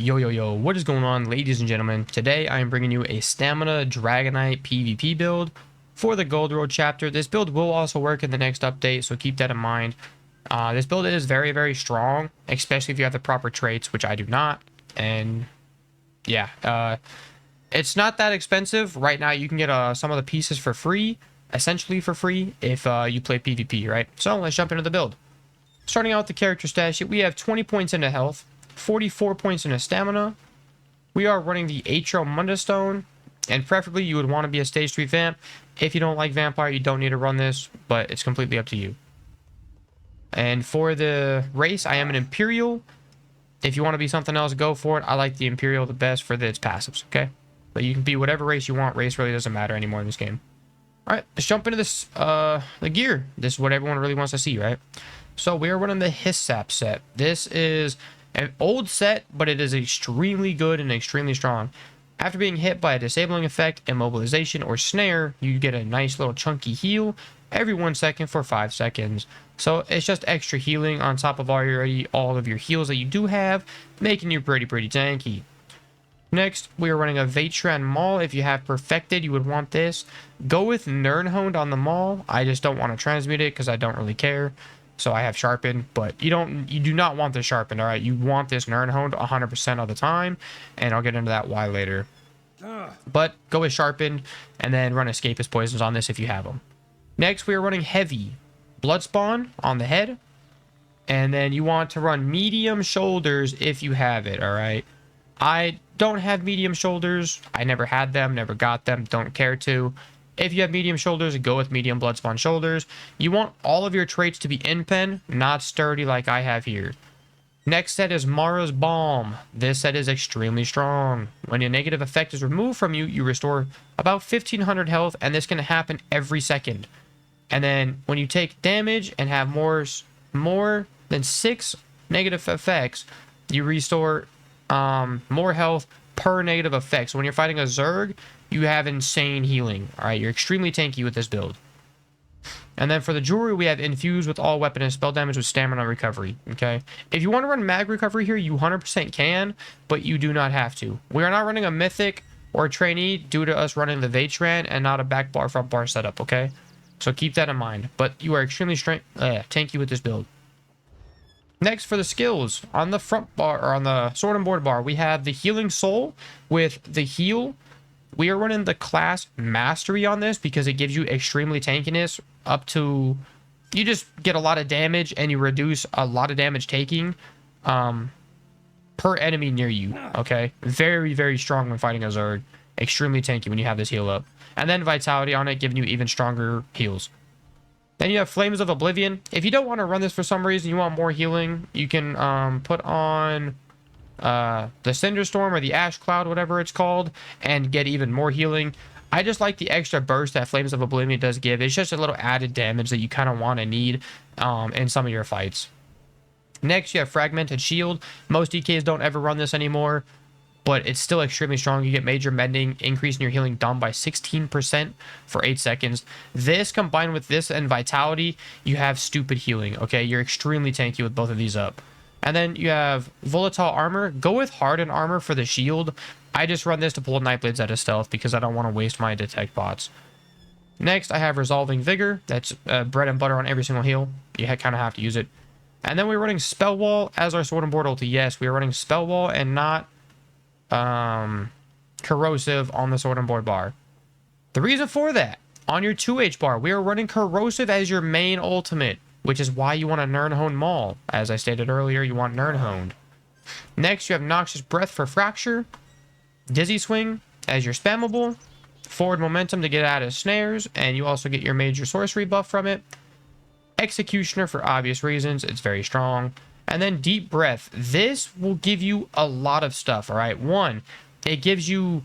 Yo, what is going on, ladies and gentlemen? Today I am bringing you a stamina Dragonknight PvP build for the Gold Road chapter. This build will also work in the next update, so keep that in mind. This build is very strong, especially if you have the proper traits, which I do not. And yeah, it's not that expensive. Right now you can get some of the pieces for free, essentially for free, if you play PvP, right? So let's jump into the build. Starting out with the character stat sheet, we have 20 points into health, 44 points into stamina. We are running the Atro Munda Stone, and preferably you would want to be a stage 3 vamp. If you don't like vampire, you don't need to run this, but it's completely up to you. And for the race, I am an Imperial. If you want to be something else, go for it. I like the Imperial the best for its passives, okay? But you can be whatever race you want. Race really doesn't matter anymore in this game. Alright, let's jump into this, the gear. This is what everyone really wants to see, right? So we are running the Hyssap set. This is an old set, but it is extremely good and extremely strong. After being hit by a disabling effect, immobilization, or snare, you get a nice little chunky heal every 1 second for 5 seconds. So it's just extra healing on top of all of your heals that you do have, making you pretty tanky. Next, we are running a Vatran Maul. If you have Perfected, you would want this. Go with Nirnhoned on the Maul. I just don't want to transmute it because I don't really care. So I have Sharpened, but you do not want the Sharpened, all right? You want this Nirnhoned 100% of the time, and I'll get into that why later. But go with Sharpened, and then run Escapist Poisons on this if you have them. Next, we are running Heavy. Bloodspawn on the head, and then you want to run Medium Shoulders if you have it, all right? I don't have Medium Shoulders. I never had them, never got them, don't care to. If you have Medium Shoulders, go with Medium Bloodspawn Shoulders. You want all of your traits to be in pen, not sturdy like I have here. Next set is Mara's Balm. This set is extremely strong. When a negative effect is removed from you, you restore about 1500 health, and this can happen every second. And then when you take damage and have more than 6 negative effects, you restore more health per negative effect. So when you're fighting a Zerg, you have insane healing. All right, you're extremely tanky with this build. And then for the jewelry, we have infused with all weapon and spell damage with stamina recovery. Okay, if you want to run mag recovery here, you 100% can, but you do not have to. We are not running a mythic or a trainee due to us running the Vatran and not a back bar front bar setup. Okay, so keep that in mind. But you are extremely tanky with this build. Next, for the skills, on the front bar, or on the sword and board bar, we have the Healing Soul with the heal. We are running the class Mastery on this because it gives you extremely tankiness up to... You just get a lot of damage and you reduce a lot of damage taking per enemy near you, okay? Very strong when fighting a Zerg. Extremely tanky when you have this heal up. And then Vitality on it, giving you even stronger heals. Then you have Flames of Oblivion. If you don't want to run this for some reason, you want more healing, you can put on the Cinderstorm or the Ash Cloud, whatever it's called, and get even more healing. I just like the extra burst that Flames of Oblivion does give. It's just a little added damage that you kind of want to need in some of your fights. Next, you have Fragmented Shield. Most DKs don't ever run this anymore, but it's still extremely strong. You get major mending, increasing your healing down by 16% for 8 seconds. This combined with this and Vitality, you have stupid healing, okay? You're extremely tanky with both of these up. And then you have Volatile Armor. Go with Hardened Armor for the shield. I just run this to pull Nightblades out of stealth because I don't want to waste my Detect bots. Next, I have Resolving Vigor. That's bread and butter on every single heal. You kind of have to use it. And then we're running Spell Wall as our sword and board ulti. Yes, we are running Spell Wall and not Corrosive on the sword and board bar. The reason for that, on your 2H bar, we are running Corrosive as your main ultimate, which is why you want a Nirnhoned Maul. As I stated earlier, you want Nirnhoned. Next, you have Noxious Breath for Fracture, Dizzy Swing as your spammable, Forward Momentum to get out of snares, and you also get your major sorcery buff from it. Executioner for obvious reasons, it's very strong. And then Deep Breath. This will give you a lot of stuff, all right? One, it gives you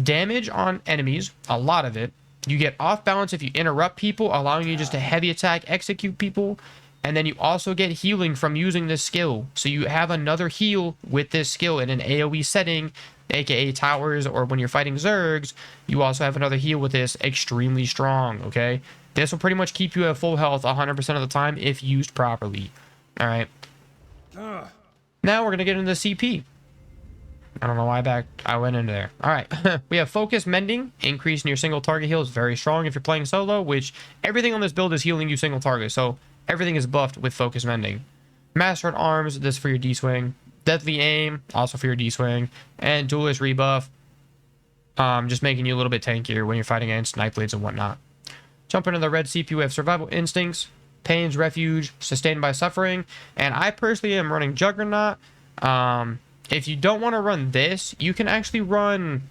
damage on enemies, a lot of it. You get off balance if you interrupt people, allowing you just to heavy attack, execute people. And then you also get healing from using this skill. So you have another heal with this skill in an AoE setting, aka towers, or when you're fighting Zergs, you also have another heal with this, extremely strong, okay? This will pretty much keep you at full health 100% of the time if used properly. All right. Now we're going to get into the CP. I don't know why I went into there. All right. We have Focus Mending. Increasing your single target heal is very strong if you're playing solo, which everything on this build is healing you single target. So everything is buffed with Focus Mending. Master at Arms, this for your D-Swing. Deadly Aim, also for your D-Swing. And Duelist Rebuff, just making you a little bit tankier when you're fighting against Night Blades and whatnot. Jump into the red CP, we have Survival Instincts, Pain's Refuge, Sustained by Suffering. And I personally am running Juggernaut. If you don't want to run this, you can actually run,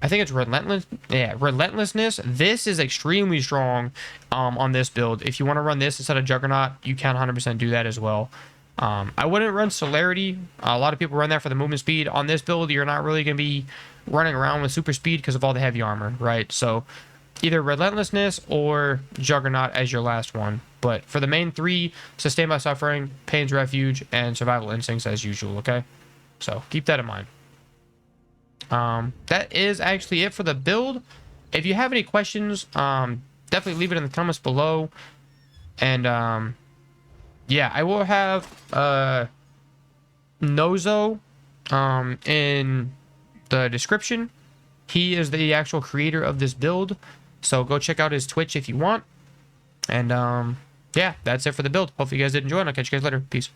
I think it's Relentlessness. This is extremely strong on this build. If you want to run this instead of Juggernaut, you can 100% do that as well. I wouldn't run Celerity. A lot of people run that for the movement speed. On this build, you're not really going to be running around with super speed because of all the heavy armor, right? So either Relentlessness or Juggernaut as your last one. But for the main three, Sustained by Suffering, Pain's Refuge, and Survival Instincts as usual, okay? So keep that in mind. That is actually it for the build. If you have any questions, definitely leave it in the comments below. And yeah, I will have Nozo in the description. He is the actual creator of this build, so go check out his Twitch if you want. And yeah, that's it for the build. Hopefully you guys did enjoy, and I'll catch you guys later. Peace.